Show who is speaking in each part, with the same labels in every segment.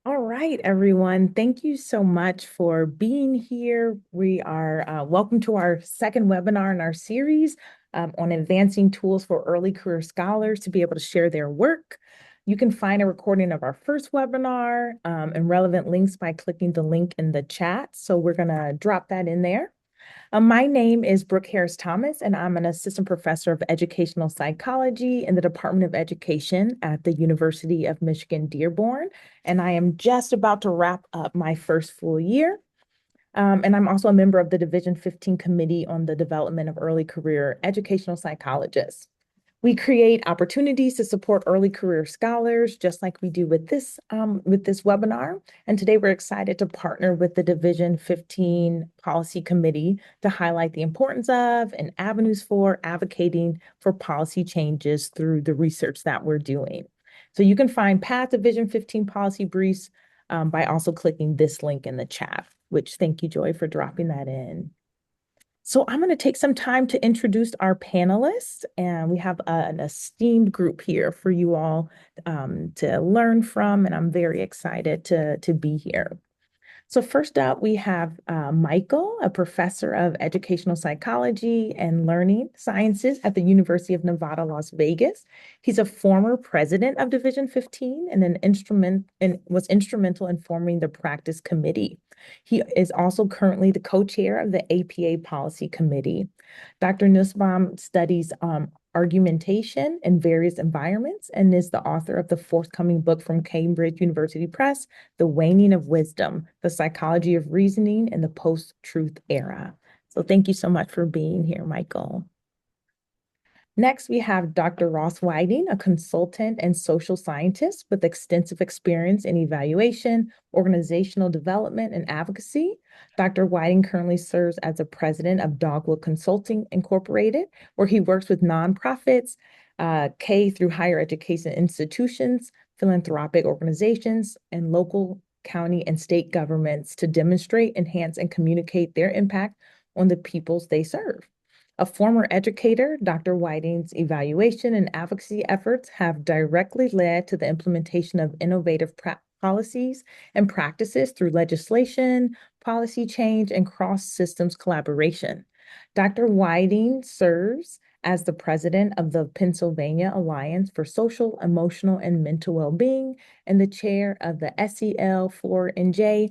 Speaker 1: All right, everyone. Thank you so much for being here. We are welcome to our second webinar in our series on advancing tools for early career scholars to be able to share their work. You can find a recording of our first webinar and relevant links by clicking the link in the chat. So we're going to drop that in there. My name is Brooke Harris-Thomas, and I'm an assistant professor of educational psychology in the Department of Education at the University of Michigan-Dearborn. And I am just about to wrap up my first full year. And I'm also a member of the Division 15 Committee on the Development of Early Career Educational Psychologists. We create opportunities to support early career scholars, just like we do with this webinar. And today we're excited to partner with the Division 15 Policy Committee to highlight the importance of and avenues for advocating for policy changes through the research that we're doing. So you can find past Division 15 policy briefs by also clicking this link in the chat, which thank you, Joy, for dropping that in. So I'm going to take some time to introduce our panelists, and we have an esteemed group here for you all to learn from, and I'm very excited to be here. So first up, we have Michael, a professor of educational psychology and learning sciences at the University of Nevada, Las Vegas. He's a former president of Division 15 and was instrumental in forming the practice committee. He is also currently the co-chair of the APA Policy Committee. Dr. Nussbaum studies argumentation in various environments and is the author of the forthcoming book from Cambridge University Press, The Waning of Wisdom, The Psychology of Reasoning in the Post-Truth Era. So thank you so much for being here, Michael. Next, we have Dr. Ross Whiting, a consultant and social scientist with extensive experience in evaluation, organizational development, and advocacy. Dr. Whiting currently serves as the president of Dogwood Consulting Incorporated, where he works with nonprofits, K through higher education institutions, philanthropic organizations, and local, county, and state governments to demonstrate, enhance, and communicate their impact on the peoples they serve. A former educator, Dr. Whiting's evaluation and advocacy efforts have directly led to the implementation of innovative policies and practices through legislation, policy change, and cross-systems collaboration. Dr. Whiting serves as the president of the Pennsylvania Alliance for Social, Emotional, and Mental Well-Being and the chair of the SEL4NJ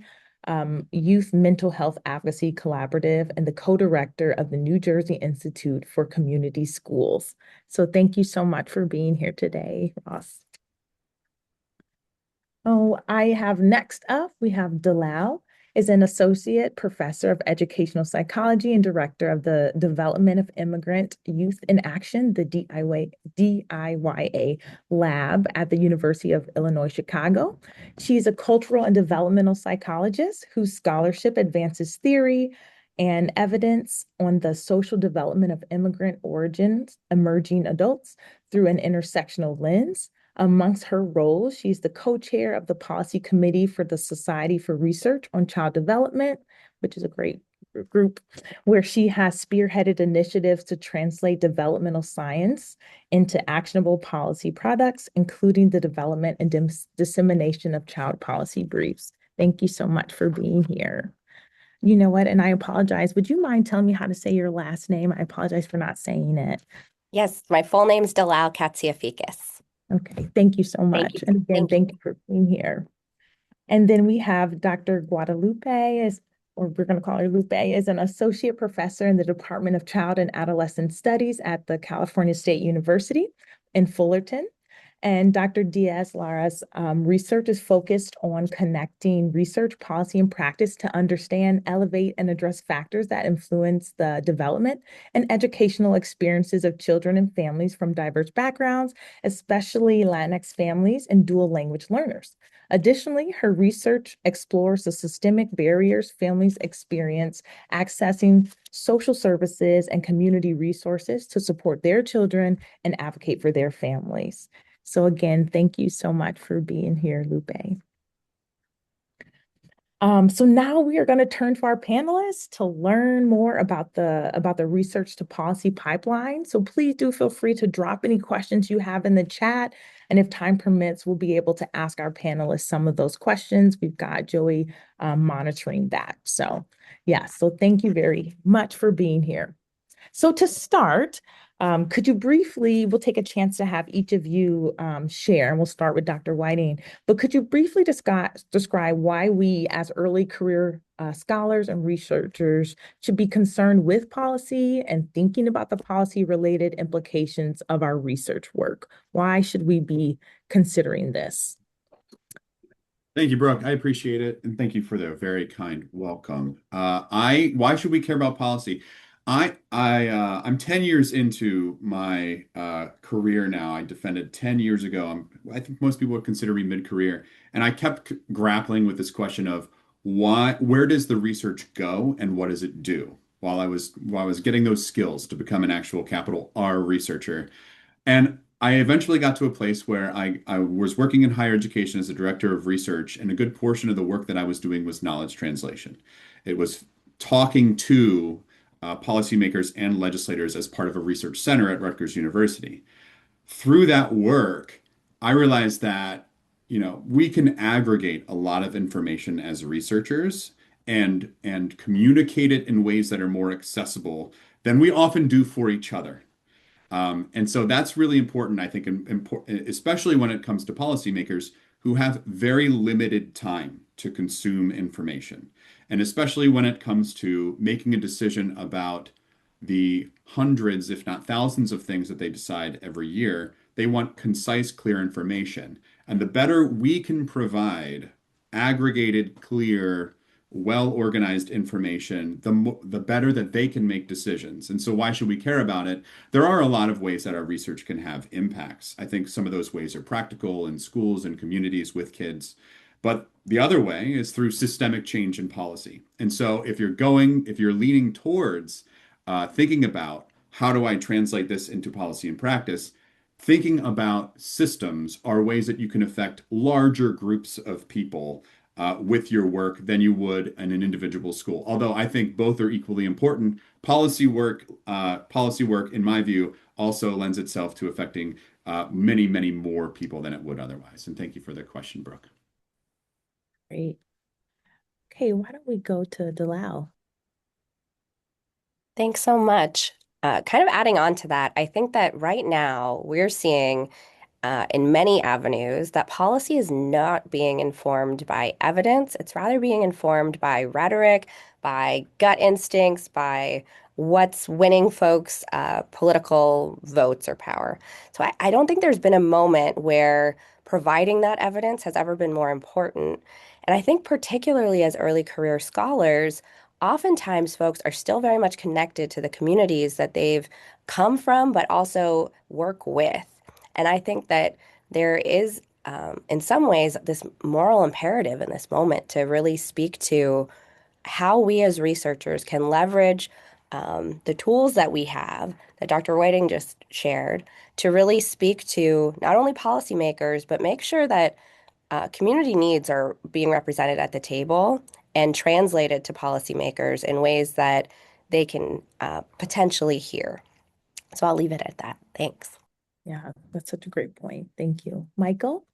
Speaker 1: Youth Mental Health Advocacy Collaborative and the co-director of the New Jersey Institute for Community Schools. So thank you so much for being here today, Ross. Oh, I have next up, we have Dalal, is an associate professor of educational psychology and director of the Development of Immigrant Youth in Action, the DIYA lab at the University of Illinois, Chicago. She's a cultural and developmental psychologist whose scholarship advances theory and evidence on the social development of immigrant origins, emerging adults through an intersectional lens. Amongst her roles, she's the co-chair of the Policy Committee for the Society for Research on Child Development, which is a great group, where she has spearheaded initiatives to translate developmental science into actionable policy products, including the development and dissemination of child policy briefs. Thank you so much for being here. You know what? And I apologize. Would you mind telling me how to say your last name? I apologize for not saying it.
Speaker 2: Yes, my full name is Dalal Katsiaficas.
Speaker 1: Okay, thank you so much.
Speaker 2: Thank you.
Speaker 1: And again, thank you for being here. And then we have Dr. Guadalupe, or we're going to call her Lupe, is an associate professor in the Department of Child and Adolescent Studies at the California State University in Fullerton. And Dr. Díaz, Lara's research is focused on connecting research, policy, and practice to understand, elevate, and address factors that influence the development and educational experiences of children and families from diverse backgrounds, especially Latinx families and dual language learners. Additionally, her research explores the systemic barriers families experience accessing social services and community resources to support their children and advocate for their families. So again, thank you so much for being here, Lupe. So now we are going to turn to our panelists to learn more about the research to policy pipeline. So please do feel free to drop any questions you have in the chat. And if time permits, we'll be able to ask our panelists some of those questions. We've got Joey monitoring that. So, yeah, so thank you very much for being here. So to start, could you briefly, we'll take a chance to have each of you share, and we'll start with Dr. Whiting, but could you briefly describe why we as early career scholars and researchers should be concerned with policy and thinking about the policy-related implications of our research work? Why should we be considering this?
Speaker 3: Thank you, Brooke. I appreciate it, and thank you for the very kind welcome. Why should we care about policy? I'm 10 years into my career now. I defended 10 years ago. I think most people would consider me mid-career, and I kept grappling with this question of where does the research go, and what does it do? While I was getting those skills to become an actual capital R researcher. And I eventually got to a place where I was working in higher education as a director of research, and a good portion of the work that I was doing was knowledge translation. It was talking to policymakers and legislators as part of a research center at Rutgers University. Through that work, I realized that, we can aggregate a lot of information as researchers and communicate it in ways that are more accessible than we often do for each other. And so that's really important, I think, especially when it comes to policymakers who have very limited time to consume information. And especially when it comes to making a decision about the hundreds, if not thousands, of things that they decide every year, they want concise, clear information. And the better we can provide aggregated, clear, well-organized information, the better that they can make decisions. And so why should we care about it? There are a lot of ways that our research can have impacts. I think some of those ways are practical in schools and communities with kids. But the other way is through systemic change in policy. And so if you're leaning towards thinking about how do I translate this into policy and practice, thinking about systems are ways that you can affect larger groups of people with your work than you would in an individual school. Although I think both are equally important, policy work, in my view, also lends itself to affecting many, many more people than it would otherwise. And thank you for the question, Brooke.
Speaker 1: Great. Okay, why don't we go to Dalal?
Speaker 2: Thanks so much. Kind of adding on to that, I think that right now we're seeing in many avenues that policy is not being informed by evidence. It's rather being informed by rhetoric, by gut instincts, by what's winning folks' political votes or power. So I don't think there's been a moment where providing that evidence has ever been more important. And I think particularly as early career scholars, oftentimes folks are still very much connected to the communities that they've come from, but also work with. And I think that there is, in some ways, this moral imperative in this moment to really speak to how we as researchers can leverage the tools that we have, that Dr. Whiting just shared, to really speak to not only policymakers, but make sure that community needs are being represented at the table and translated to policymakers in ways that they can potentially hear. So I'll leave it at that. Thanks.
Speaker 1: Yeah, that's such a great point. Thank you. Michael?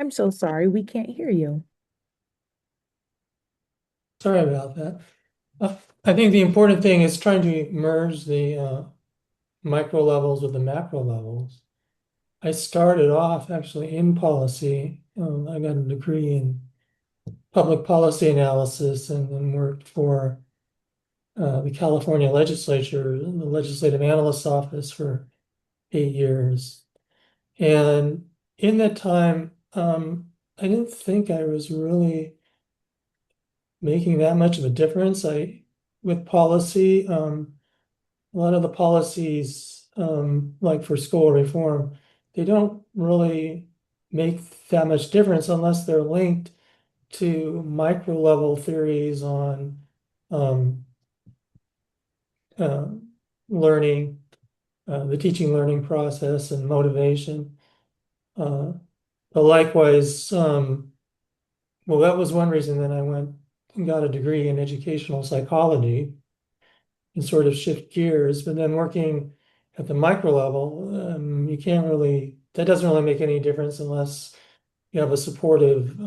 Speaker 1: I'm so sorry, we can't hear you.
Speaker 4: Sorry about that. I think the important thing is trying to merge the micro levels with the macro levels. I started off actually in policy. I got a degree in public policy analysis and then worked for the California legislature, in the legislative analyst's office for 8 years. And in that time, I didn't think I was really making that much of a difference. With policy, a lot of the policies, like for school reform, they don't really make that much difference unless they're linked to micro level theories on um, uh, learning, the teaching learning process and motivation. But likewise, well, that was one reason that I went and got a degree in educational psychology. can sort of shift gears, but then working at the micro level, you can't really, that doesn't really make any difference unless you have a supportive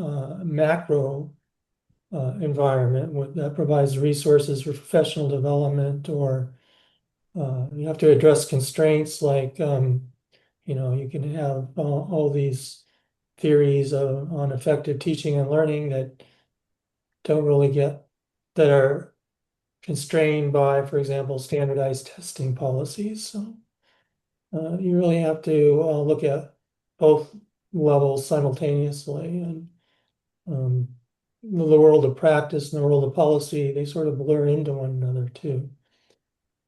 Speaker 4: macro environment that provides resources for professional development, or you have to address constraints like, you can have all these theories on effective teaching and learning that don't really that are constrained by, for example, standardized testing policies. So you really have to look at both levels simultaneously. And um, the world of practice and the world of policy, they sort of blur into one another too.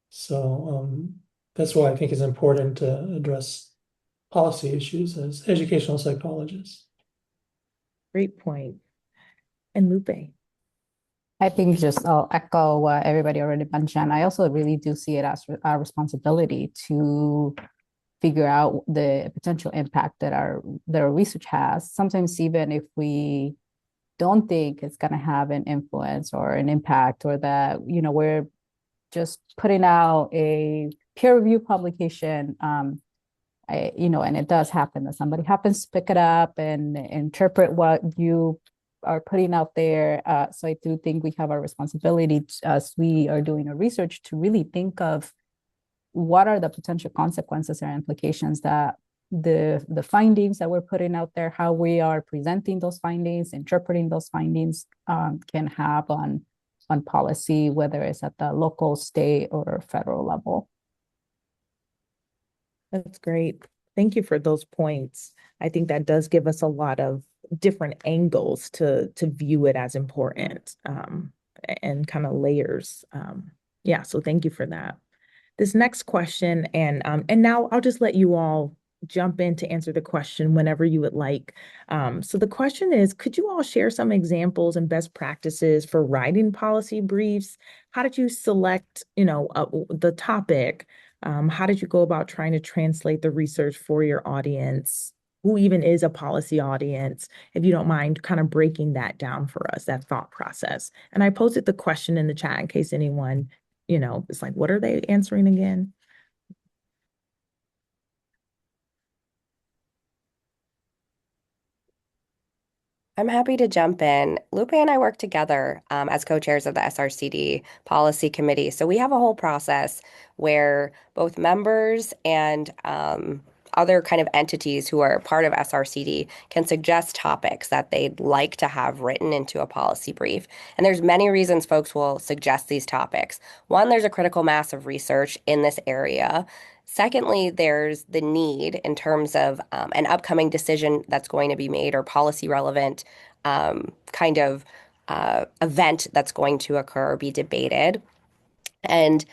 Speaker 4: So that's why I think it's important to address policy issues as educational psychologists.
Speaker 1: Great point. And Lupe.
Speaker 5: I think just I'll echo what everybody already mentioned. I also really do see it as our responsibility to figure out the potential impact that our research has. Sometimes even if we don't think it's going to have an influence or an impact, or that we're just putting out a peer review publication, and it does happen that somebody happens to pick it up and interpret what you are putting out there. So I do think we have a responsibility as we are doing our research to really think of what are the potential consequences or implications that the findings that we're putting out there, how we are presenting those findings, interpreting those findings, can have on policy, whether it's at the local, state, or federal level.
Speaker 1: That's great. Thank you for those points. I think that does give us a lot of different angles to view it as important, and kind of layers. Yeah, so thank you for that. This next question, and now I'll just let you all jump in to answer the question whenever you would like. So the question is, could you all share some examples and best practices for writing policy briefs? How did you select, the topic? How did you go about trying to translate the research for your audience? Who even is a policy audience? If you don't mind kind of breaking that down for us, that thought process. And I posted the question in the chat in case anyone, it's like, what are they answering again?
Speaker 2: I'm happy to jump in. Lupe and I work together as co-chairs of the SRCD policy committee. So we have a whole process where both members and other kind of entities who are part of SRCD can suggest topics that they'd like to have written into a policy brief. And there's many reasons folks will suggest these topics. One, there's a critical mass of research in this area. Secondly, there's the need in terms of an upcoming decision that's going to be made, or policy relevant kind of event that's going to occur or be debated. And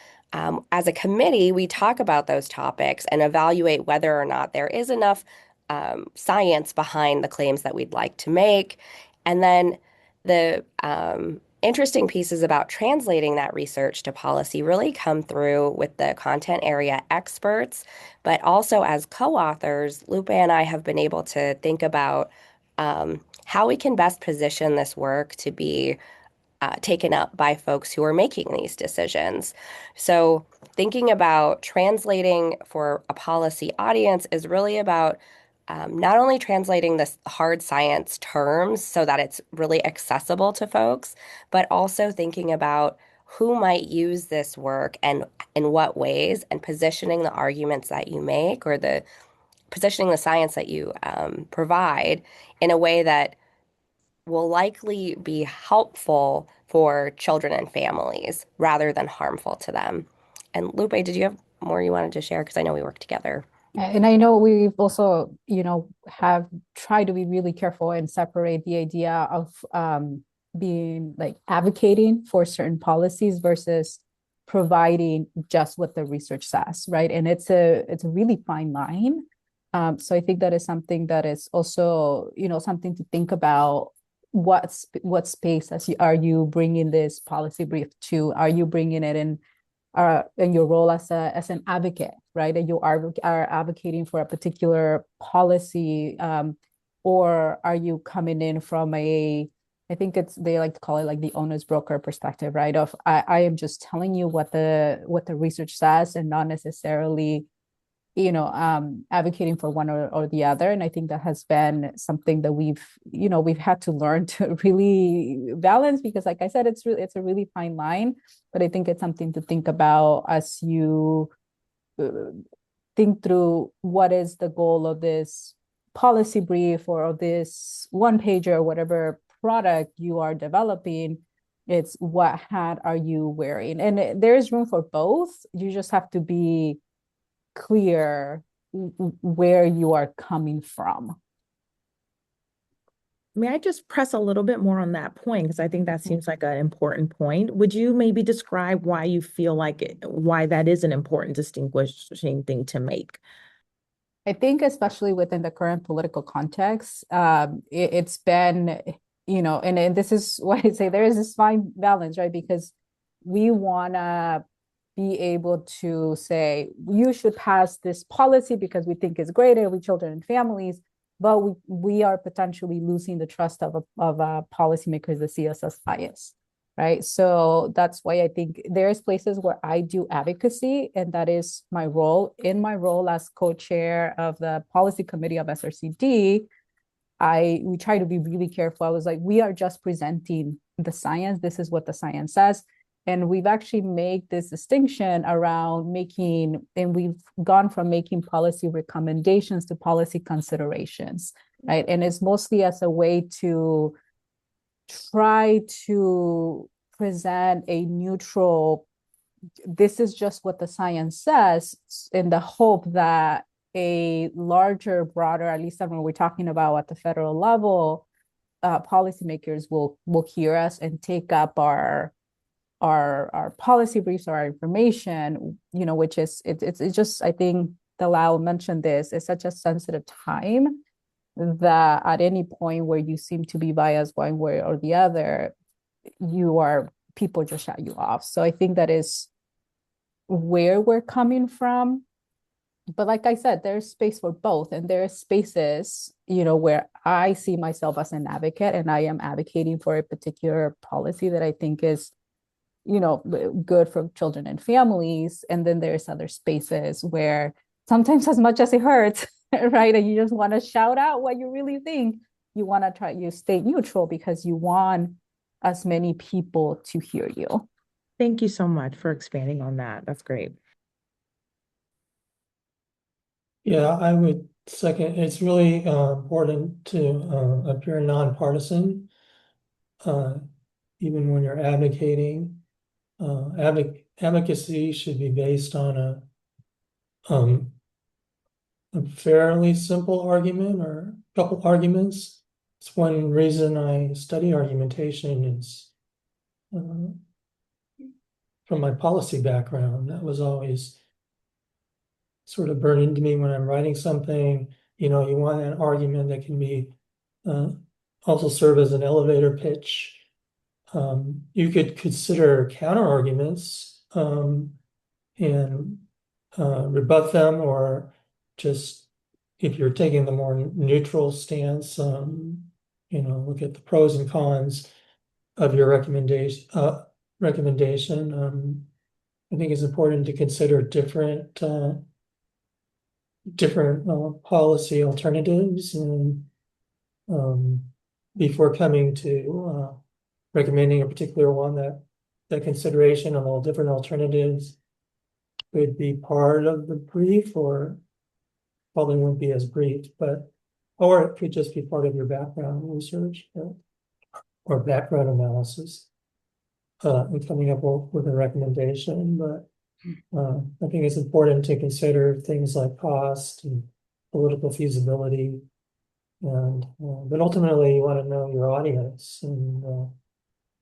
Speaker 2: as a committee, we talk about those topics and evaluate whether or not there is enough science behind the claims that we'd like to make. And then the interesting pieces about translating that research to policy really come through with the content area experts, but also as co-authors, Lupe and I have been able to think about how we can best position this work to be taken up by folks who are making these decisions. So thinking about translating for a policy audience is really about not only translating this hard science terms so that it's really accessible to folks, but also thinking about who might use this work and in what ways, and positioning the arguments that you make, or the positioning the science that you provide in a way that will likely be helpful for children and families rather than harmful to them. And Lupe, did you have more you wanted to share? Because I know we work together.
Speaker 5: And I know we've also, have tried to be really careful and separate the idea of being like advocating for certain policies versus providing just what the research says, right? And it's a really fine line. So I think that is something that is also, something to think about. What space are you bringing this policy brief to? Are you bringing it in your role as an advocate, right? And you are advocating for a particular policy, or are you coming in from a I think they like to call it like the owner's broker perspective, right? Of I am just telling you what the research says and not necessarily, advocating for one or the other. And I think that has been something that we've had to learn to really balance, because like I said, it's a really fine line, but I think it's something to think about as you uh, think through what is the goal of this policy brief or of this one pager or whatever product you are developing. It's what hat are you wearing? And there is room for both. You just have to be clear where you are coming from.
Speaker 1: May I just press a little bit more on that point? Because I think that seems like an important point. Would you maybe describe why you feel like why that is an important distinguishing thing to make?
Speaker 5: I think especially within the current political context, it's been, and this is why I say there is this fine balance, right? Because we want to be able to say, you should pass this policy because we think it's great for children and families, but we are potentially losing the trust of policymakers that see us as biased, right? So that's why I think there's places where I do advocacy, and that is my role. In my role as co-chair of the policy committee of SRCD, we try to be really careful. I was like, we are just presenting the science. This is what the science says. And we've actually made this distinction around and we've gone from making policy recommendations to policy considerations, right? And it's mostly as a way to try to present a neutral, this is just what the science says, in the hope that a larger, broader, at least when we're talking about at the federal level, policymakers will hear us and take up our policy briefs or our information, which is it's just, I think Dalal mentioned this, it's such a sensitive time that at any point where you seem to be biased one way or the other, people just shut you off. So I think that is where we're coming from. But like I said, there's space for both, and there are spaces, where I see myself as an advocate and I am advocating for a particular policy that I think is good for children and families. And then there's other spaces where sometimes, as much as it hurts, right, and you just want to shout out what you really think, you stay neutral because you want as many people to hear you.
Speaker 1: Thank you so much for expanding on that. That's great.
Speaker 4: Yeah, I would second. It's really important to appear nonpartisan, even when you're advocating. Advocacy should be based on a fairly simple argument or a couple arguments. It's one reason I study argumentation is from my policy background. That was always sort of burned into me when I'm writing something. You want an argument that can be also serve as an elevator pitch. You could consider counter arguments and rebut them, or just, if you're taking the more neutral stance, look at the pros and cons of your recommendation. I think it's important to consider different policy alternatives, and before coming to recommending a particular one, that consideration of all different alternatives could be part of the brief, or probably won't be as brief, or it could just be part of your background research or background analysis and coming up with a recommendation. But I think it's important to consider things like cost and political feasibility, but ultimately you want to know your audience and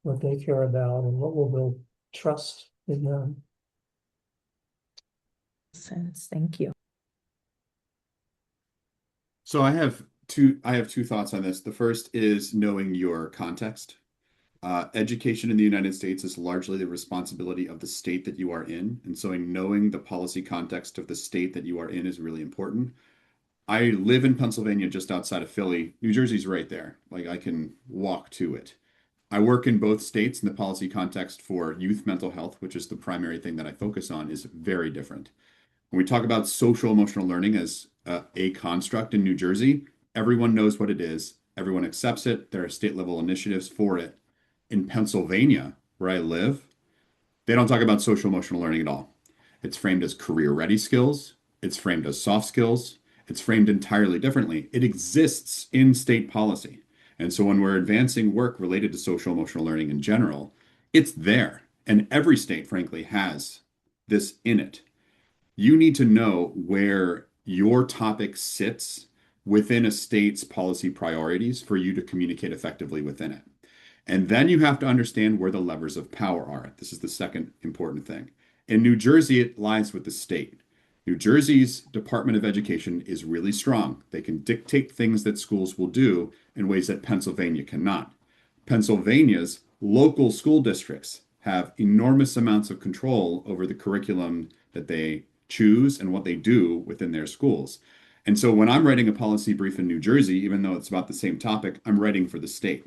Speaker 4: what they care about and what will build trust in them.
Speaker 1: Thank you.
Speaker 3: So I have two thoughts on this. The first is knowing your context. Education in the United States is largely the responsibility of the state that you are in. And so knowing the policy context of the state that you are in is really important. I live in Pennsylvania, just outside of Philly. New Jersey's right there. Like, I can walk to it. I work in both states, and the policy context for youth mental health, which is the primary thing that I focus on, is very different. When we talk about social emotional learning as a construct in New Jersey, everyone knows what it is. Everyone accepts it. There are state level initiatives for it. In Pennsylvania, where I live, they don't talk about social emotional learning at all. It's framed as career ready skills. It's framed as soft skills. It's framed entirely differently. It exists in state policy. And so when we're advancing work related to social emotional learning in general, it's there. And every state, frankly, has this in it. You need to know where your topic sits within a state's policy priorities for you to communicate effectively within it. And then you have to understand where the levers of power are. This is the second important thing. In New Jersey, it lies with the state. New Jersey's Department of Education is really strong. They can dictate things that schools will do in ways that Pennsylvania cannot. Pennsylvania's local school districts have enormous amounts of control over the curriculum that they choose and what they do within their schools. And so when I'm writing a policy brief in New Jersey, even though it's about the same topic, I'm writing for the state.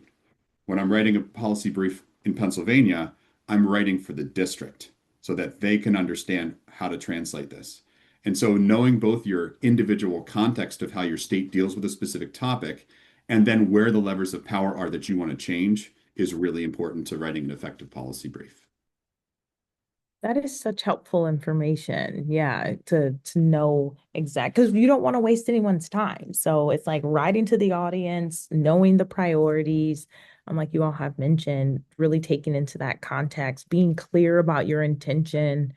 Speaker 3: When I'm writing a policy brief in Pennsylvania, I'm writing for the district so that they can understand how to translate this. And so knowing both your individual context of how your state deals with a specific topic and then where the levers of power are that you want to change is really important to writing an effective policy brief.
Speaker 1: That is such helpful information. Yeah, to know exact because you don't want to waste anyone's time. So it's like writing to the audience, knowing the priorities, like you all have mentioned, really taking into that context, being clear about your intention,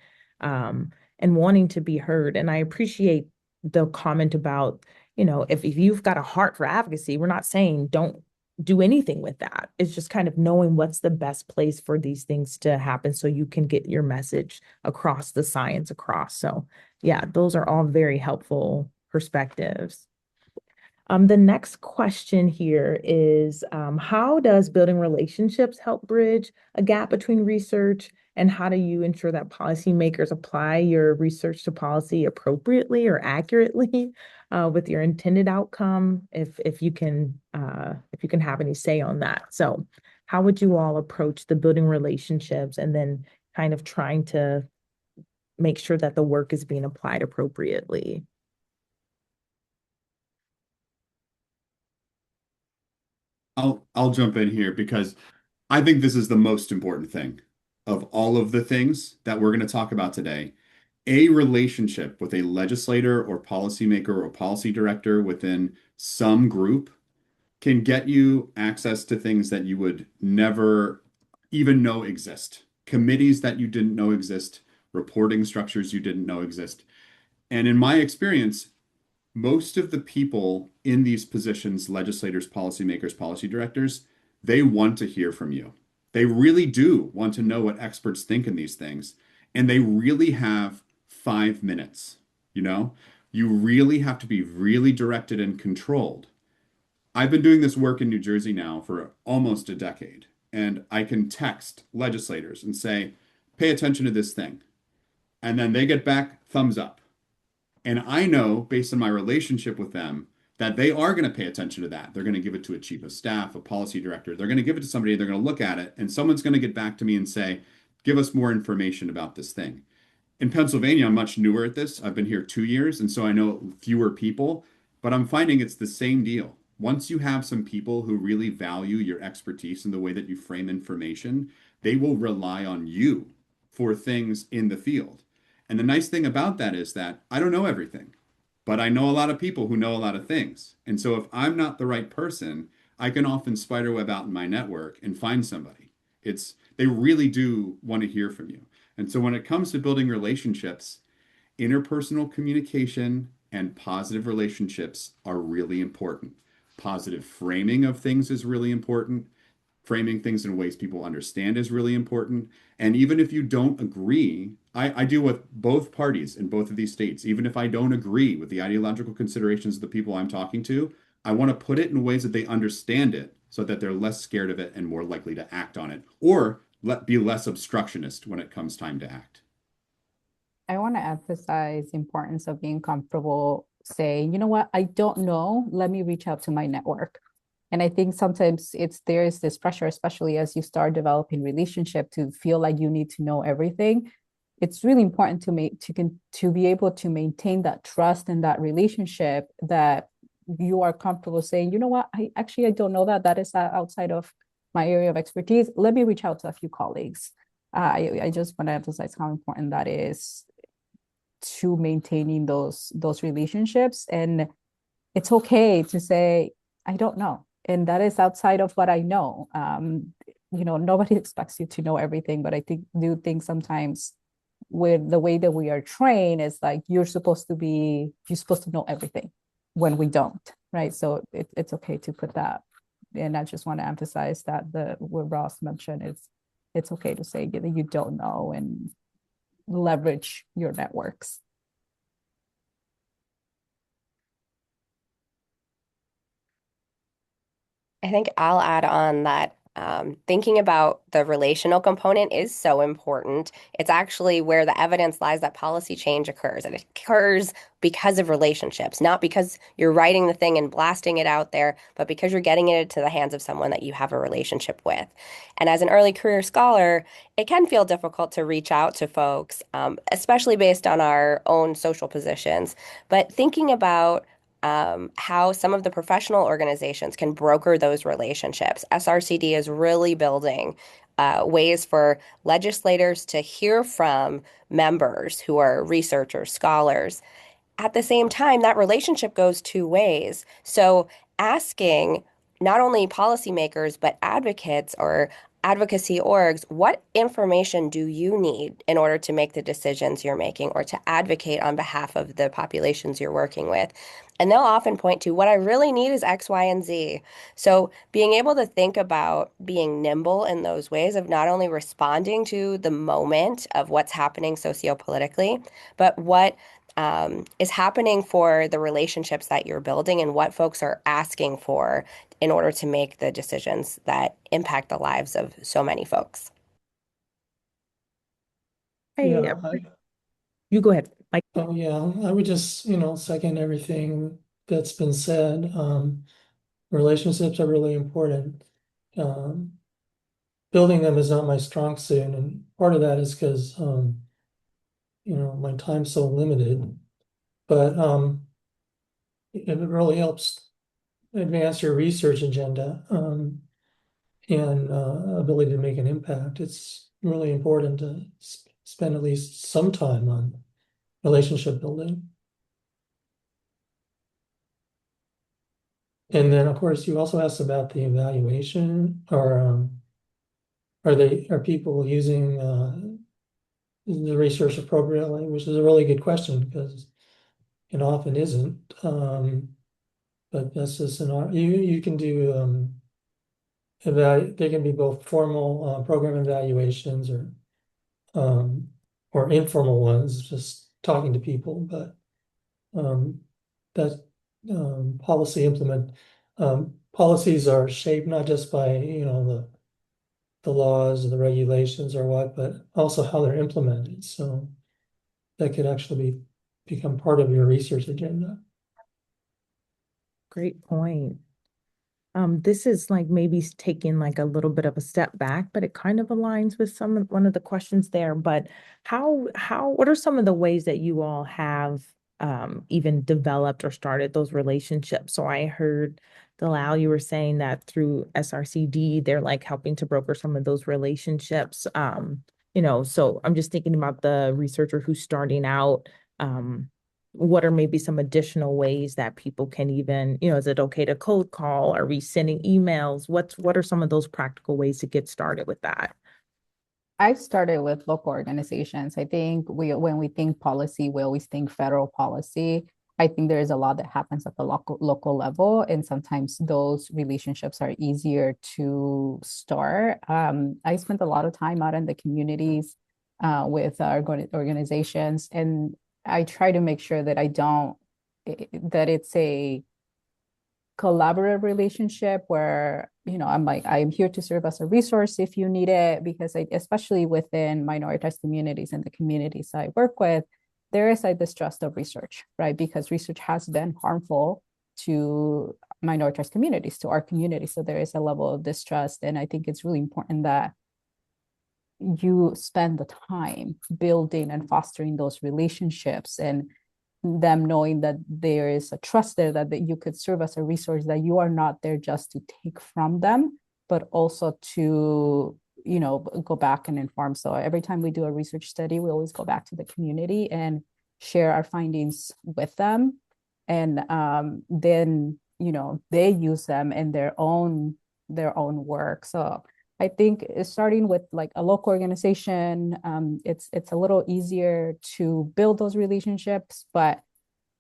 Speaker 1: and wanting to be heard. And I appreciate the comment about, if you've got a heart for advocacy, we're not saying don't do anything with that. It's just kind of knowing what's the best place for these things to happen so you can get your message across the science across. So yeah, those are all very helpful perspectives. The next question here is, how does building relationships help bridge a gap between research, and how do you ensure that policymakers apply your research to policy appropriately or accurately with your intended outcome? If you can have any say on that. So, how would you all approach the building relationships and then kind of trying to make sure that the work is being applied appropriately?
Speaker 3: I'll jump in here because I think this is the most important thing of all of the things that we're going to talk about today. A relationship with a legislator or policymaker or policy director within some group can get you access to things that you would never even know exist. Committees that you didn't know exist, reporting structures you didn't know exist. And in my experience, most of the people in these positions, legislators, policymakers, policy directors, they want to hear from you. They really do want to know what experts think in these things. And they really have 5 minutes. You really have to be really directed and controlled. I've been doing this work in New Jersey now for almost a decade, and I can text legislators and say, pay attention to this thing. And then they get back thumbs up. And I know based on my relationship with them that they are going to pay attention to that. They're going to give it to a chief of staff, a policy director. They're going to give it to somebody. They're going to look at it, and someone's going to get back to me and say, give us more information about this thing. In Pennsylvania, I'm much newer at this. I've been here 2 years, and so I know fewer people, but I'm finding it's the same deal. Once you have some people who really value your expertise in the way that you frame information, they will rely on you for things in the field. And the nice thing about that is that I don't know everything, but I know a lot of people who know a lot of things. And so if I'm not the right person, I can often spiderweb out in my network and find somebody. They really do want to hear from you. And so when it comes to building relationships, interpersonal communication and positive relationships are really important. Positive framing of things is really important. Framing things in ways people understand is really important. And even if you don't agree, I deal with both parties in both of these states. Even if I don't agree with the ideological considerations of the people I'm talking to, I want to put it in ways that they understand it so that they're less scared of it and more likely to act on it, or be less obstructionist when it comes time to act.
Speaker 5: I want to emphasize the importance of being comfortable saying, you know what, I don't know, let me reach out to my network. And I think sometimes there is this pressure, especially as you start developing relationship, to feel like you need to know everything. It's really important to be able to maintain that trust and that relationship, that you are comfortable saying, you know what, I don't know that. That is outside of my area of expertise. Let me reach out to a few colleagues. I just want to emphasize how important that is to maintaining those relationships. And it's okay to say, I don't know. And that is outside of what I know. Nobody expects you to know everything, but I do think sometimes with the way that we are trained, is like you're supposed to know everything when we don't, right? So it's okay to put that. And I just want to emphasize that what Ross mentioned is, it's okay to say that you don't know and leverage your networks.
Speaker 2: I think I'll add on that thinking about the relational component is so important. It's actually where the evidence lies that policy change occurs. And it occurs because of relationships, not because you're writing the thing and blasting it out there, but because you're getting it into the hands of someone that you have a relationship with. And as an early career scholar, it can feel difficult to reach out to folks, especially based on our own social positions. But thinking about how some of the professional organizations can broker those relationships. SRCD is really building ways for legislators to hear from members who are researchers, scholars. At the same time, that relationship goes two ways. So asking not only policymakers, but advocates or advocacy orgs, what information do you need in order to make the decisions you're making or to advocate on behalf of the populations you're working with? And they'll often point to what I really need is X, Y, and Z. So being able to think about being nimble in those ways of not only responding to the moment of what's happening sociopolitically, but what is happening for the relationships that you're building and what folks are asking for in order to make the decisions that impact the lives of so many folks.
Speaker 1: Hey,
Speaker 4: Yeah,
Speaker 1: you go ahead, Mike.
Speaker 4: oh yeah, I would just, second everything that's been said. Relationships are really important. Um, Building them is not my strong suit, and part of that is because my time's so limited. But it really helps advance your research agenda, and ability to make an impact. It's really important to spend at least some time on relationship building. And then, of course, you also asked about the evaluation, or are people using the research appropriately, which is a really good question because it often isn't. But that's just you can do they can be both formal program evaluations or informal ones, just talking to people. But that policies are shaped not just by the laws or the regulations or what, but also how they're implemented. So that could actually become part of your research agenda.
Speaker 1: Great point. This is like maybe taking like a little bit of a step back, but it kind of aligns with one of the questions there. But what are some of the ways that you all have even developed or started those relationships? So I heard, Dalal, you were saying that through SRCD, they're like helping to broker some of those relationships. So I'm just thinking about the researcher who's starting out. What are maybe some additional ways that people can even, is it okay to cold call? Are we sending emails? What are some of those practical ways to get started with that?
Speaker 5: I started with local organizations. I think when we think policy, we always think federal policy. I think there is a lot that happens at the local level, and sometimes those relationships are easier to start. I spent a lot of time out in the communities with our organizations, and I try to make sure that that it's a collaborative relationship where I'm here to serve as a resource if you need it, because especially within minoritized communities and the communities I work with, there is a distrust of research, right? Because research has been harmful to minoritized communities, to our community. So there is a level of distrust. And I think it's really important that you spend the time building and fostering those relationships, and them knowing that there is a trust there, that you could serve as a resource, that you are not there just to take from them, but also to, go back and inform. So every time we do a research study, we always go back to the community and share our findings with them. And then, they use them in their own work. So I think starting with like a local organization, it's a little easier to build those relationships, but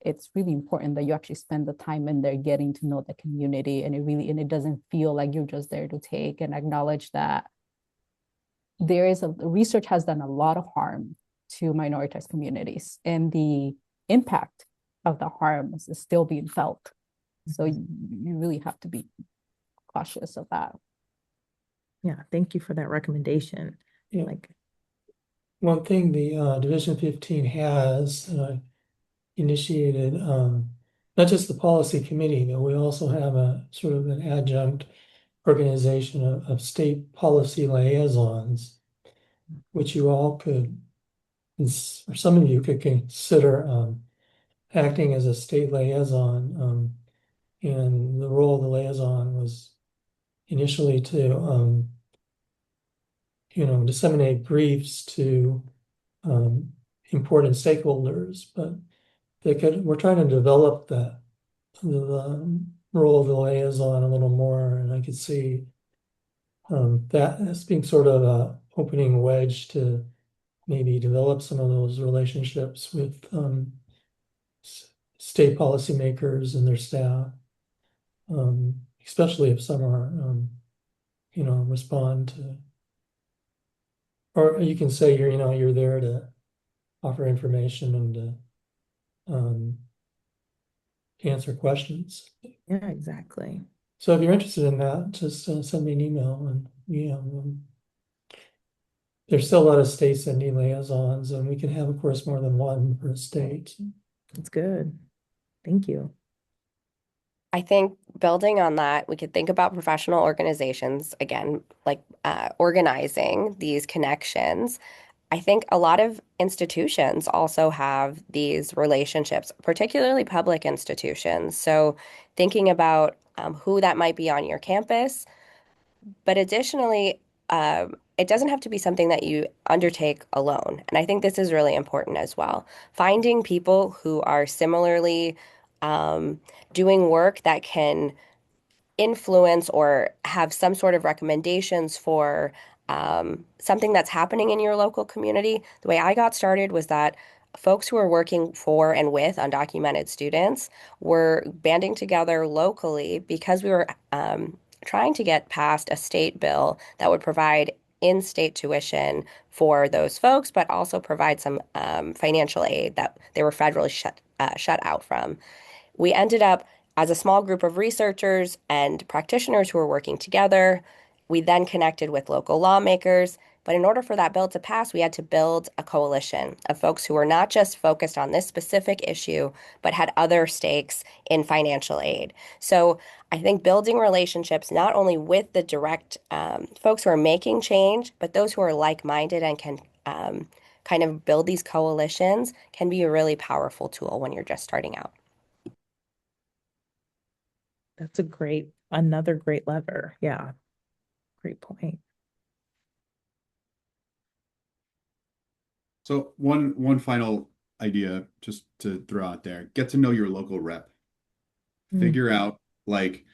Speaker 5: it's really important that you actually spend the time in there getting to know the community, and it doesn't feel like you're just there to take, and acknowledge that research has done a lot of harm to minoritized communities, and the impact of the harm is still being felt. So you really have to be cautious of that.
Speaker 1: Yeah, thank you for that recommendation.
Speaker 4: Yeah.
Speaker 1: Like,
Speaker 4: One thing the Division 15 has that I initiated, not just the policy committee, but we also have a sort of an adjunct organization of state policy liaisons, which you all could, or some of you could consider acting as a state liaison. And the role of the liaison was initially to disseminate briefs to important stakeholders, but we're trying to develop the role of the liaison a little more, and I could see that as being sort of a opening wedge to maybe develop some of those relationships with state policymakers and their staff, especially if some are respond to, or you can say you're there to offer information and to answer questions.
Speaker 1: yeah, exactly.
Speaker 4: So if you're interested in that, just send me an email, and there's still a lot of states that need liaisons, and we can have, of course, more than one per state.
Speaker 1: That's good. Thank you.
Speaker 2: I think building on that, we could think about professional organizations again, like organizing these connections. I think a lot of institutions also have these relationships, particularly public institutions. So thinking about who that might be on your campus, but additionally, it doesn't have to be something that you undertake alone. And I think this is really important as well. Finding people who are similarly doing work that can influence or have some sort of recommendations for something that's happening in your local community. The way I got started was that folks who are working for and with undocumented students were banding together locally because we were trying to get passed a state bill that would provide in-state tuition for those folks, but also provide some financial aid that they were federally shut out from. We ended up as a small group of researchers and practitioners who were working together. We then connected with local lawmakers. But in order for that bill to pass, we had to build a coalition of folks who were not just focused on this specific issue, but had other stakes in financial aid. So I think building relationships not only with the direct folks who are making change, but those who are like-minded and can kind of build these coalitions can be a really powerful tool when you're just starting out.
Speaker 1: That's another great lever. Yeah. Great point.
Speaker 3: So one final idea just to throw out there. Get to know your local rep. Figure out like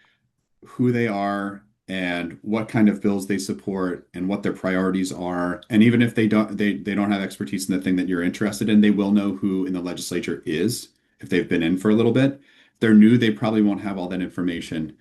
Speaker 3: who they are and what kind of bills they support and what their priorities are. And even if they don't have expertise in the thing that you're interested in, they will know who in the legislature is if they've been in for a little bit. If they're new, they probably won't have all that information.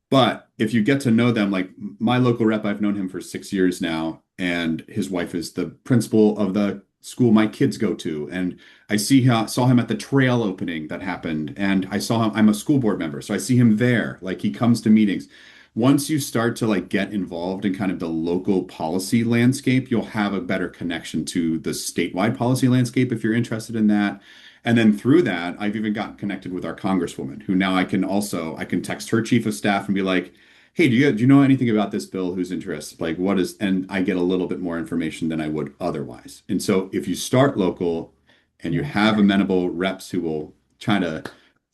Speaker 3: But if you get to know them, like my local rep, I've known him for 6 years now, and his wife is the principal of the school my kids go to. And I saw him at the trail opening that happened, and I saw him. I'm a school board member, so I see him there. Like he comes to meetings. Once you start to like get involved in kind of the local policy landscape, you'll have a better connection to the statewide policy landscape if you're interested in that. And then through that, I've even gotten connected with our congresswoman, who now I can text her chief of staff and be like, hey, do you know anything about this bill? Who's interested? Like, what is, and I get a little bit more information than I would otherwise. And so if you start local and you have amenable reps who will try to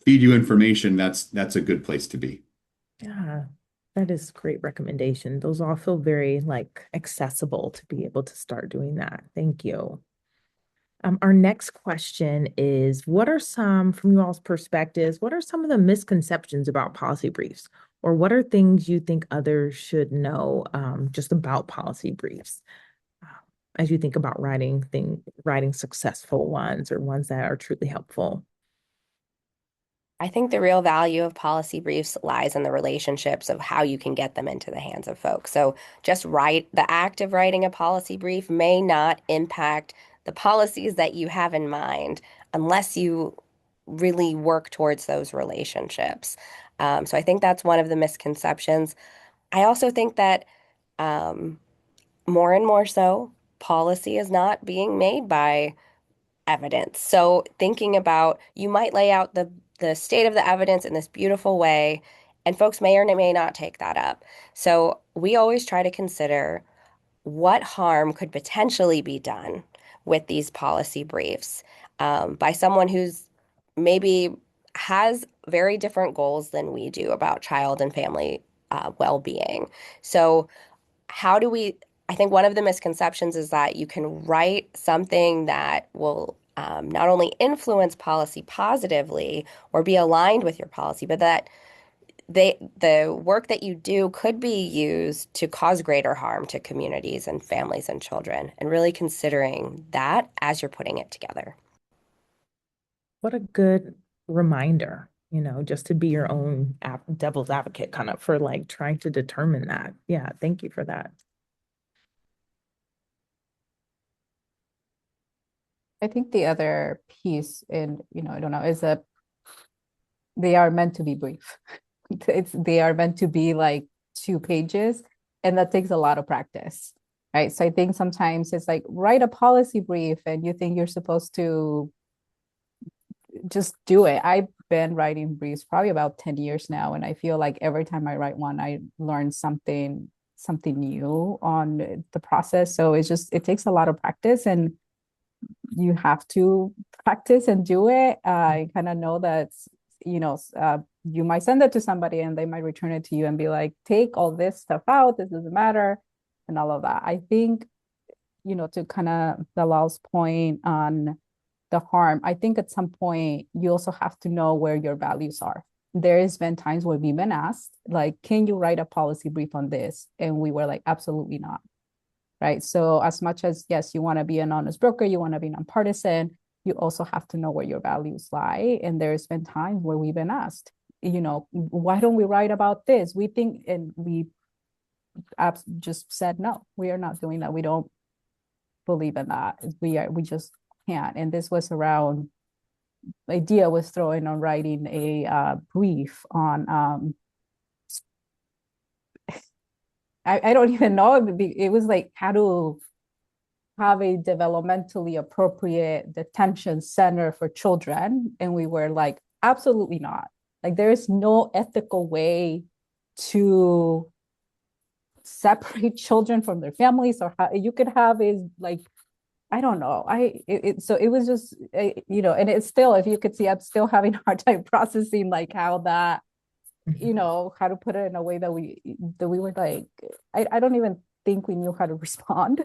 Speaker 3: feed you information, that's a good place to be.
Speaker 1: Yeah, that is a great recommendation. Those all feel very like accessible to be able to start doing that. Thank you. Our next question is, what are some, from you all's perspectives, what are some of the misconceptions about policy briefs? Or what are things you think others should know just about policy briefs as you think about writing successful ones or ones that are truly helpful?
Speaker 2: I think the real value of policy briefs lies in the relationships of how you can get them into the hands of folks. So just the act of writing a policy brief may not impact the policies that you have in mind unless you really work towards those relationships. So I think that's one of the misconceptions. I also think that more and more so, policy is not being made by evidence. So thinking about you might lay out the state of the evidence in this beautiful way, and folks may or may not take that up. So we always try to consider what harm could potentially be done with these policy briefs by someone who's maybe has very different goals than we do about child and family well-being. So how do we, I think one of the misconceptions is that you can write something that will not only influence policy positively or be aligned with your policy, but that the work that you do could be used to cause greater harm to communities and families and children, and really considering that as you're putting it together.
Speaker 1: What a good reminder, just to be your own devil's advocate kind of for like trying to determine that. Yeah, thank you for that.
Speaker 5: I think the other piece, and I don't know, is that they are meant to be brief. They are meant to be like 2 pages, and that takes a lot of practice, right? So I think sometimes it's like write a policy brief, and you think you're supposed to just do it. I've been writing briefs probably about 10 years now, and I feel like every time I write one, I learn something new on the process. So it takes a lot of practice, and you have to practice and do it. I kind of know that, you might send it to somebody and they might return it to you and be like, take all this stuff out, this doesn't matter, and all of that. I think, to kind of Dalal's point on the harm, I think at some point you also have to know where your values are. There has been times where we've been asked, like, can you write a policy brief on this? And we were like, absolutely not. Right. So as much as, yes, you want to be an honest broker, you want to be nonpartisan, you also have to know where your values lie. And there's been times where we've been asked, why don't we write about this? We think, and we just said, no, we are not doing that. We don't believe in that. We just can't. And this was around, the idea was throwing on writing a brief on, I don't even know. It was like how to have a developmentally appropriate detention center for children. And we were like, absolutely not. Like, there is no ethical way to separate children from their families, or how you could have is like, I don't know. So it was just, and it's still, if you could see, I'm still having a hard time processing like how that, how to put it in a way that we were like, I don't even think we knew how to respond.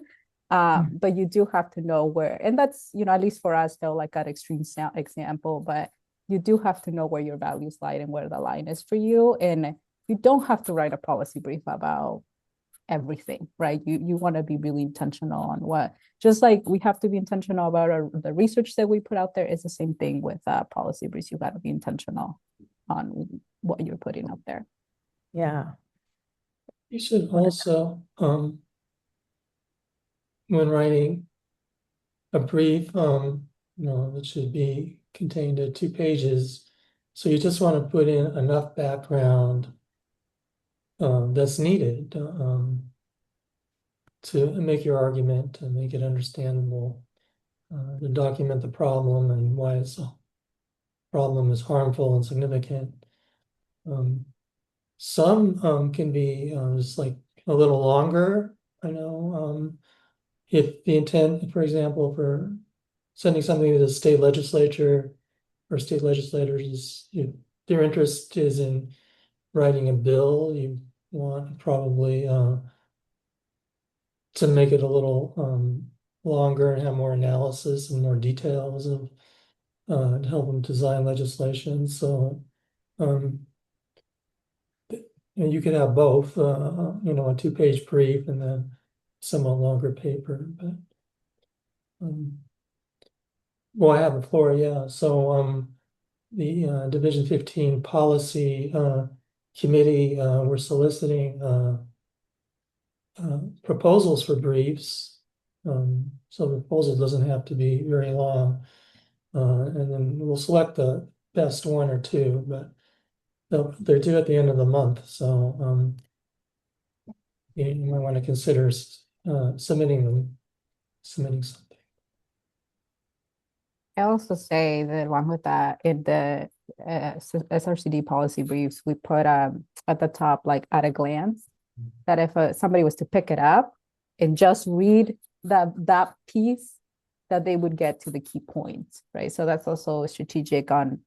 Speaker 5: But you do have to know where, and that's, at least for us, though, like an extreme example, but you do have to know where your values lie and where the line is for you. And you don't have to write a policy brief about everything, right? You want to be really intentional on what, just like we have to be intentional about the research that we put out there, is the same thing with policy briefs. You got to be intentional on what you're putting up there.
Speaker 1: Yeah.
Speaker 4: You should also, when writing a brief, it should be contained in 2 pages. So you just want to put in enough background that's needed to make your argument and make it understandable. to document the problem and why it's a problem is harmful and significant. Some can be just like a little longer. I know if the intent, for example, for sending something to the state legislature or state legislators is their interest is in writing a bill, you want probably to make it a little longer and have more analysis and more details of to help them design legislation. So and you could have both, a 2-page brief and then somewhat longer paper. But well, I have the floor, yeah. So the Division 15 Policy Committee, we're soliciting proposals for briefs. So the proposal doesn't have to be very long. And then we'll select the best one or two, but they're due at the end of the month. So you might want to consider submitting something.
Speaker 5: I also say that along with that, in the SRCD policy briefs, we put at the top, like at a glance, that if somebody was to pick it up and just read that piece, that they would get to the key points, right? So that's also strategic on,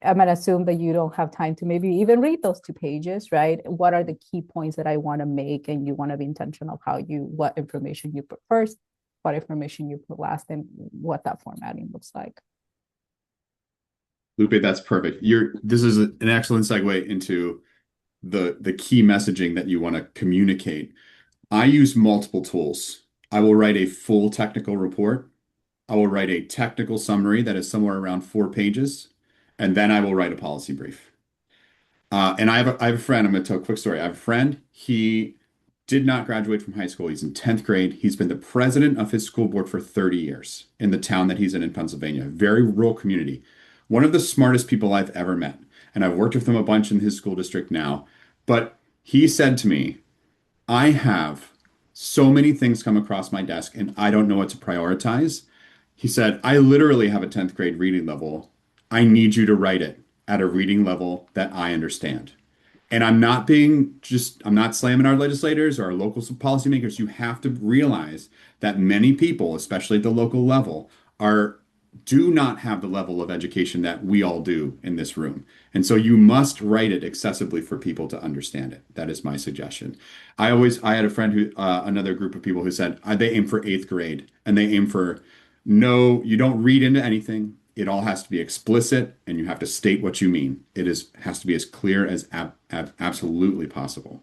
Speaker 5: I'm going to assume that you don't have time to maybe even read those 2 pages, right? What are the key points that I want to make? And you want to be intentional of what information you put first, what information you put last, and what that formatting looks like.
Speaker 3: Lupe, that's perfect. This is an excellent segue into the key messaging that you want to communicate. I use multiple tools. I will write a full technical report. I will write a technical summary that is somewhere around 4 pages, and then I will write a policy brief. And I have a friend. I'm going to tell a quick story. I have a friend. He did not graduate from high school. He's in 10th grade. He's been the president of his school board for 30 years in the town that he's in Pennsylvania, a very rural community. One of the smartest people I've ever met. And I've worked with him a bunch in his school district now. But he said to me, I have so many things come across my desk and I don't know what to prioritize. He said, I literally have a 10th grade reading level. I need you to write it at a reading level that I understand. And I'm not slamming our legislators or our local policymakers. You have to realize that many people, especially at the local level, do not have the level of education that we all do in this room. And so you must write it accessibly for people to understand it. That is my suggestion. I had a friend another group of people who said they aim for 8th grade and they aim for no, you don't read into anything. It all has to be explicit and you have to state what you mean. Has to be as clear as absolutely possible.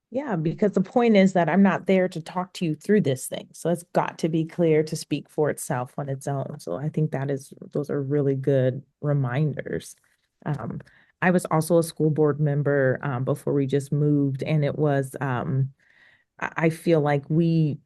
Speaker 1: Yeah, because the point is that I'm not there to talk to you through this thing. So it's got to be clear to speak for itself on its own. So I think those are really good reminders. I was also a school board member before we just moved, and it was I feel like I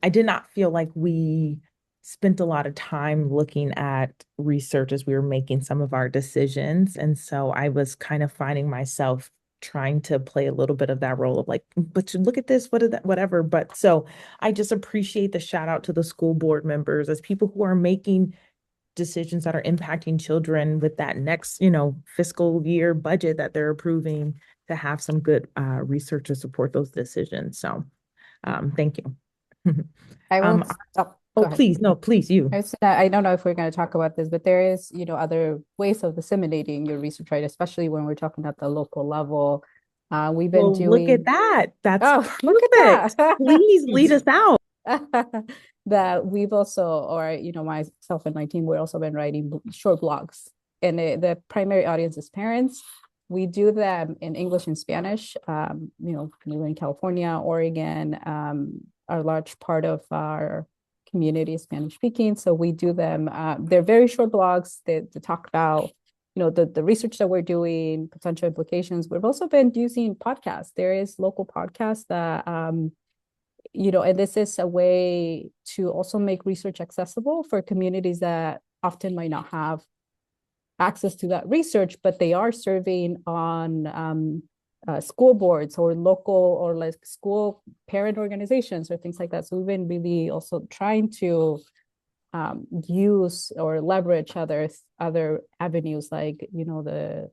Speaker 1: did not feel like we spent a lot of time looking at research as we were making some of our decisions. And so I was kind of finding myself trying to play a little bit of that role of like, but you look at this, what is that, whatever. But so I just appreciate the shout out to the school board members as people who are making decisions that are impacting children with that next, fiscal year budget that they're approving, to have some good research to support those decisions. So thank you.
Speaker 5: I will.
Speaker 1: Please, no, please, you.
Speaker 5: I don't know if we're going to talk about this, but there is, other ways of disseminating your research, right? Especially when we're talking at the local level. We've been doing.
Speaker 1: Look at that. That's perfect.
Speaker 5: Look at that.
Speaker 1: Please lead us out.
Speaker 5: That we've also, or myself and my team, we've also been writing short blogs, and the primary audience is parents. We do them in English and Spanish. We live in California, Oregon. A large part of our community is Spanish speaking, so we do them. They're very short blogs that talk about the research that we're doing, potential implications. We've also been using podcasts. There is local podcasts that and this is a way to also make research accessible for communities that often might not have access to that research, but they are serving on school boards or local or like school parent organizations or things like that. So we've been really also trying to use or leverage other avenues, like, you know, the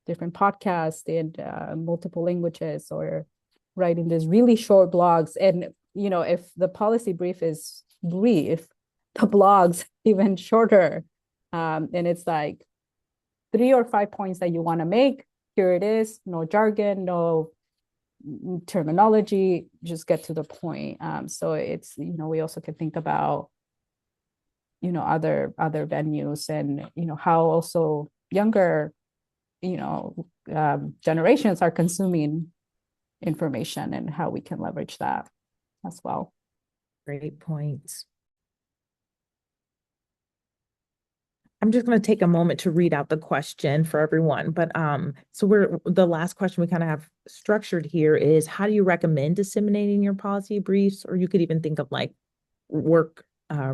Speaker 5: different podcasts and multiple languages, or writing these really short blogs. And, you know, if the policy brief is brief, the blogs even shorter. And it's like 3 or 5 points that you want to make. Here it is, no jargon, no terminology, just get to the point. So it's, you know, we also can think about, you know, other venues, and, you know, how also younger, you know, generations are consuming information, and how we can leverage that as well.
Speaker 1: Great points. I'm just going to take a moment to read out the question for everyone. But so the last question we kind of have structured here is, how do you recommend disseminating your policy briefs? Or you could even think of like work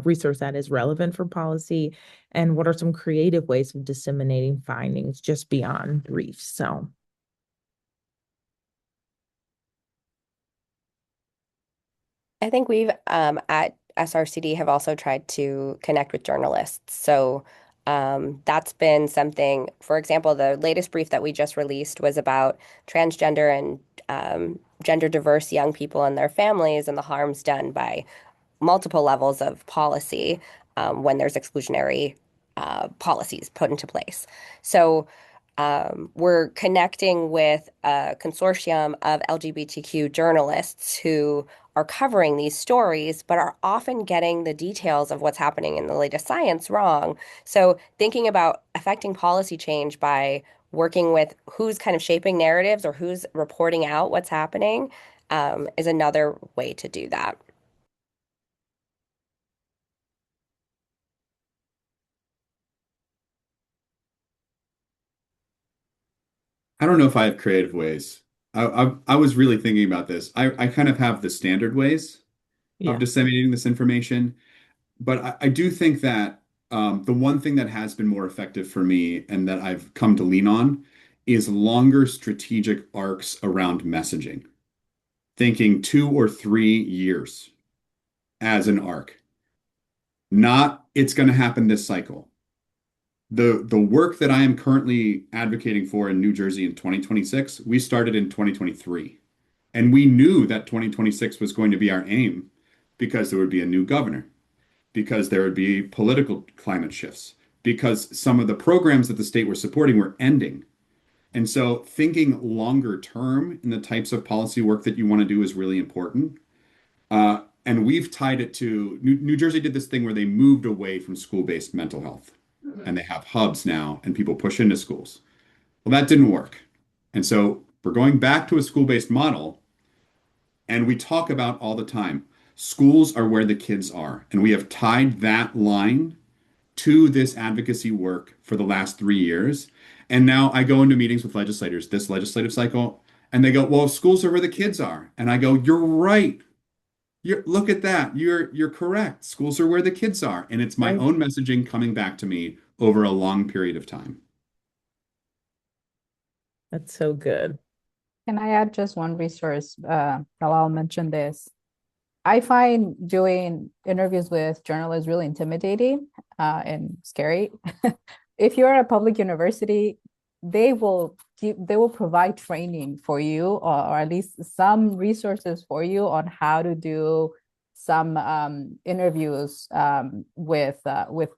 Speaker 1: research that is relevant for policy. And what are some creative ways of disseminating findings just beyond briefs? So
Speaker 2: I think we've at SRCD have also tried to connect with journalists. So that's been something. For example, the latest brief that we just released was about transgender and gender diverse young people and their families and the harms done by multiple levels of policy when there's exclusionary policies put into place. So we're connecting with a consortium of LGBTQ journalists who are covering these stories, but are often getting the details of what's happening in the latest science wrong. So thinking about affecting policy change by working with who's kind of shaping narratives or who's reporting out what's happening is another way to do that.
Speaker 3: I don't know if I have creative ways. I was really thinking about this. I kind of have the standard ways of
Speaker 1: yeah,
Speaker 3: disseminating this information, but I do think that the one thing that has been more effective for me and that I've come to lean on is longer strategic arcs around messaging, thinking 2 or 3 years as an arc, not it's going to happen this cycle. The work that I am currently advocating for in New Jersey in 2026, we started in 2023. And we knew that 2026 was going to be our aim because there would be a new governor, because there would be political climate shifts, because some of the programs that the state were supporting were ending. And so thinking longer term in the types of policy work that you want to do is really important. And we've tied it to New Jersey did this thing where they moved away from school-based mental health, and they have hubs now and people push into schools. Well, that didn't work. And so we're going back to a school-based model, and we talk about all the time, schools are where the kids are. And we have tied that line to this advocacy work for the last 3 years. And now I go into meetings with legislators this legislative cycle, and they go, well, schools are where the kids are. And I go, you're right. Look at that. You're correct. Schools are where the kids are. And it's my
Speaker 1: right.
Speaker 3: own messaging coming back to me over a long period of time.
Speaker 1: That's so good.
Speaker 5: Can I add just one resource? Dalal mentioned this. I find doing interviews with journalists really intimidating and scary. If you're at a public university, they will provide training for you, or at least some resources for you on how to do some interviews with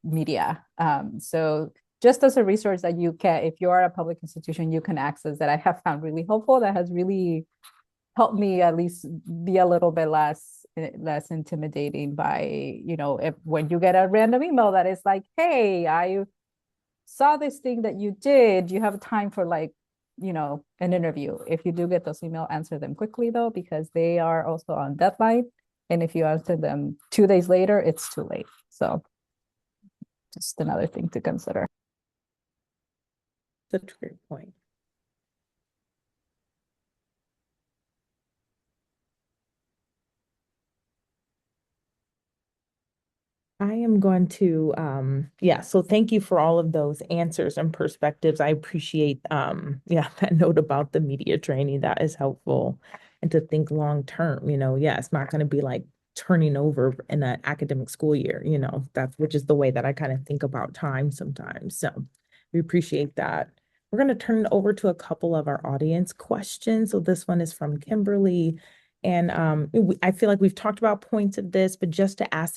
Speaker 5: media. So just as a resource that you can, if you're at a public institution, you can access, that I have found really helpful, that has really helped me at least be a little bit less intimidating by, you know, if when you get a random email that is like, hey, I saw this thing that you did, you have time for, like, you know, an interview. If you do get those emails, answer them quickly though, because they are also on deadline. And if you answer them 2 days later, it's too late. So just another thing to consider.
Speaker 1: Such a great point. I am going to, yeah, so thank you for all of those answers and perspectives. I appreciate, yeah, that note about the media training. That is helpful. And to think long term, yeah, it's not going to be like turning over in an academic school year, that's which is the way that I kind of think about time sometimes. So we appreciate that. We're going to turn it over to a couple of our audience questions. So this one is from Kimberly. And I feel like we've talked about points of this, but just to ask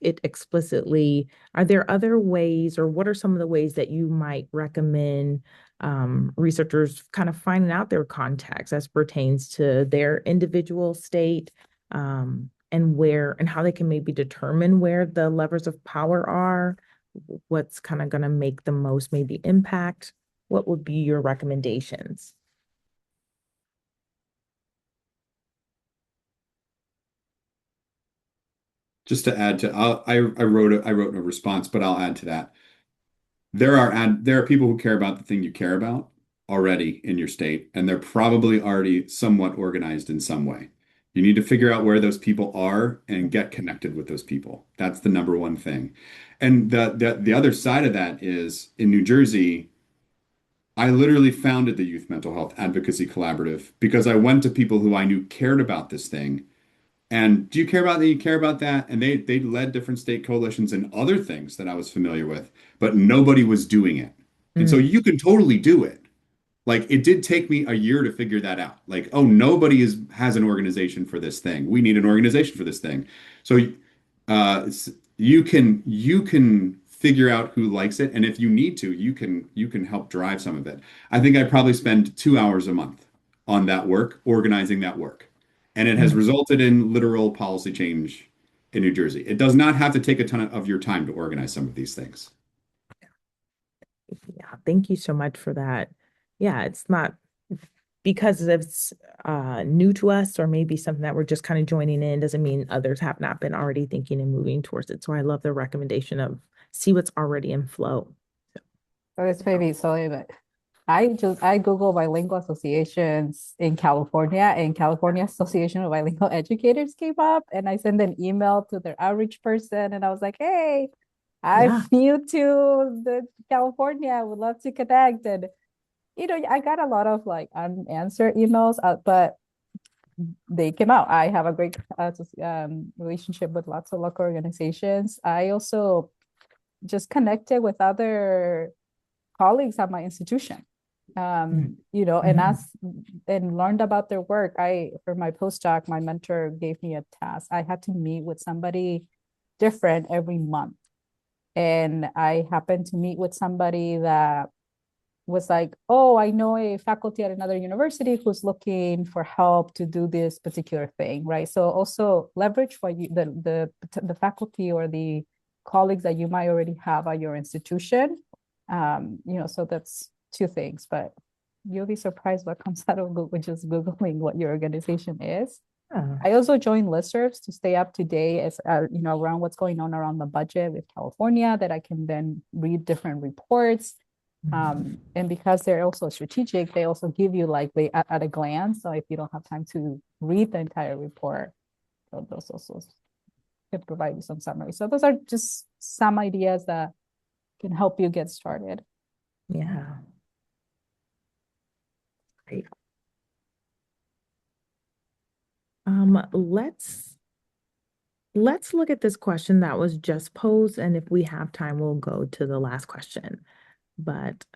Speaker 1: it explicitly, are there other ways, or what are some of the ways that you might recommend researchers kind of finding out their contacts as pertains to their individual state, and where and how they can maybe determine where the levers of power are, what's kind of going to make the most maybe impact? What would be your recommendations?
Speaker 3: Just to add to, I wrote a response, but I'll add to that. There are people who care about the thing you care about already in your state, and they're probably already somewhat organized in some way. You need to figure out where those people are and get connected with those people. That's the number one thing. And the other side of that is in New Jersey, I literally founded the Youth Mental Health Advocacy Collaborative because I went to people who I knew cared about this thing. And do you care about that? You care about that? And they led different state coalitions and other things that I was familiar with, but nobody was doing it. And so
Speaker 1: Mm,
Speaker 3: you can totally do it. Like it did take me a year to figure that out. Like, oh, nobody has an organization for this thing. We need an organization for this thing. So you can figure out who likes it, and if you need to, you can help drive some of it. I think I probably spend 2 hours a month on that work, organizing that work, and it has
Speaker 1: mm.
Speaker 3: resulted in literal policy change in New Jersey. It does not have to take a ton of your time to organize some of these things.
Speaker 1: Yeah, thank you so much for that. Yeah, it's not because it's new to us or maybe something that we're just kind of joining in doesn't mean others have not been already thinking and moving towards it. So I love the recommendation of see what's already in flow.
Speaker 5: So it's maybe silly, but I Google bilingual associations in California, and California Association of Bilingual Educators came up, and I sent an email to their outreach person, and I was like, "Hey, I'm
Speaker 1: Yeah.
Speaker 5: new to the California. I would love to connect." And I got a lot of like unanswered emails, but they came out. I have a great relationship with lots of local organizations. I also just connected with other colleagues at my institution,
Speaker 1: Mm,
Speaker 5: and
Speaker 1: mhm.
Speaker 5: asked and learned about their work. For my postdoc, my mentor gave me a task. I had to meet with somebody different every month. And I happened to meet with somebody that was like, oh, I know a faculty at another university who's looking for help to do this particular thing, right? So also leverage what the faculty or the colleagues that you might already have at your institution. So that's two things, but you'll be surprised what comes out of Google, just Googling what your organization is.
Speaker 1: Yeah.
Speaker 5: I also join listservs to stay up to date as around what's going on around the budget with California, that I can then read different reports.
Speaker 1: Mhm.
Speaker 5: And because they're also strategic, they also give you like at a glance. So if you don't have time to read the entire report, those also can provide you some summary. So those are just some ideas that can help you get started.
Speaker 1: Yeah. Great. Let's look at this question that was just posed, and if we have time, we'll go to the last question. But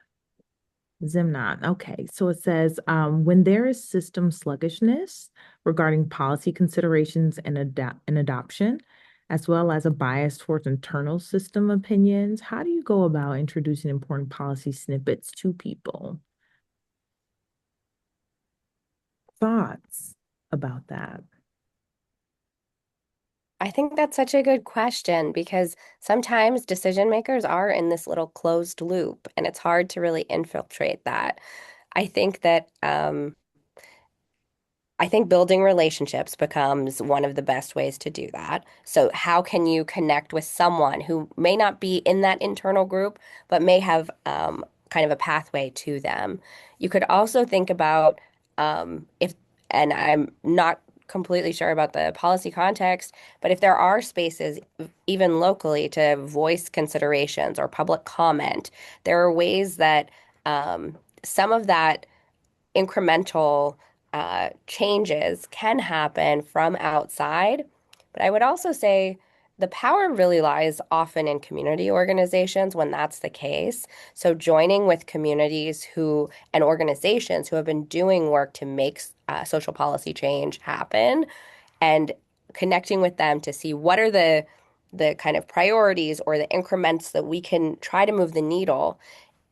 Speaker 1: Zimnat, okay. So it says, when there is system sluggishness regarding policy considerations and adoption, as well as a bias towards internal system opinions, how do you go about introducing important policy snippets to people? Thoughts about that?
Speaker 2: I think that's such a good question because sometimes decision makers are in this little closed loop and it's hard to really infiltrate that. I think that I think building relationships becomes one of the best ways to do that. So, how can you connect with someone who may not be in that internal group, but may have kind of a pathway to them? You could also think about if, and I'm not completely sure about the policy context, but if there are spaces, even locally, to voice considerations or public comment, there are ways that some of that incremental changes can happen from outside. But I would also say the power really lies often in community organizations when that's the case. So joining with communities who and organizations who have been doing work to make social policy change happen and connecting with them to see what are the kind of priorities or the increments that we can try to move the needle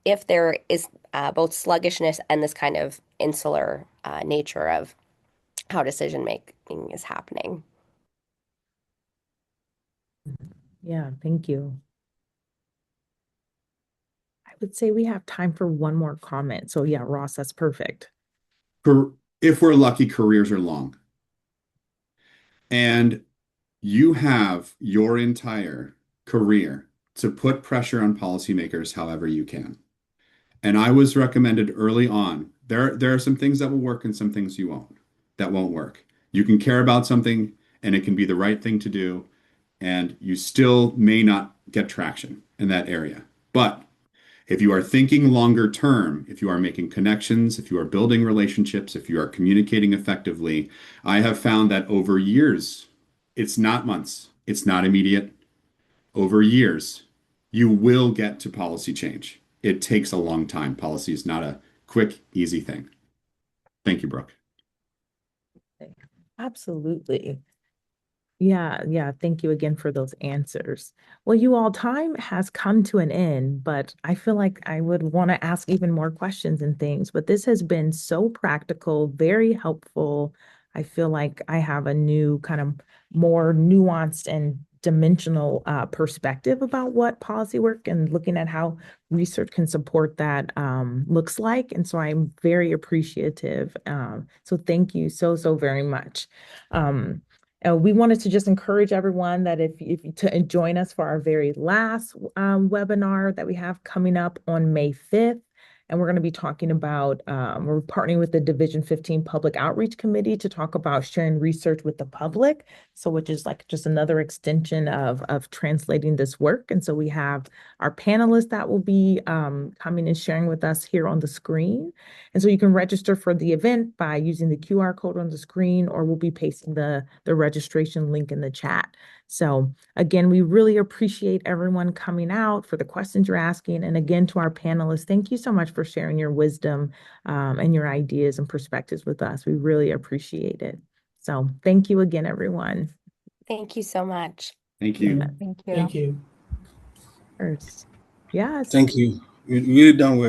Speaker 2: if there is both sluggishness and this kind of insular nature of how decision making is happening.
Speaker 1: Yeah, thank you. I would say we have time for one more comment. So yeah, Ross, that's perfect.
Speaker 3: If we're lucky, careers are long. And you have your entire career to put pressure on policymakers however you can. And I was recommended early on, there are some things that will work and some things that won't work. You can care about something and it can be the right thing to do, and you still may not get traction in that area. But if you are thinking longer term, if you are making connections, if you are building relationships, if you are communicating effectively, I have found that over years, it's not months, it's not immediate. Over years, you will get to policy change. It takes a long time. Policy is not a quick, easy thing. Thank you, Brooke.
Speaker 1: Absolutely. Yeah. Thank you again for those answers. Well, you all, time has come to an end, but I feel like I would want to ask even more questions and things. But this has been so practical, very helpful. I feel like I have a new kind of more nuanced and dimensional perspective about what policy work and looking at how research can support that looks like. And so I'm very appreciative. So thank you so very much. We wanted to just encourage everyone that if to join us for our very last webinar that we have coming up on May 5th. And we're going to be talking about, we're partnering with the Division 15 Public Outreach Committee to talk about sharing research with the public. So which is like just another extension of translating this work. And so we have our panelists that will be coming and sharing with us here on the screen. And so you can register for the event by using the QR code on the screen, or we'll be pasting the registration link in the chat. So again, we really appreciate everyone coming out for the questions you're asking. And again, to our panelists, thank you so much for sharing your wisdom and your ideas and perspectives with us. We really appreciate it. So thank you again, everyone.
Speaker 2: Thank you so much.
Speaker 3: Thank you.
Speaker 5: Thank you.
Speaker 4: Thank you.
Speaker 1: First. Yes.
Speaker 6: Thank you. You done well.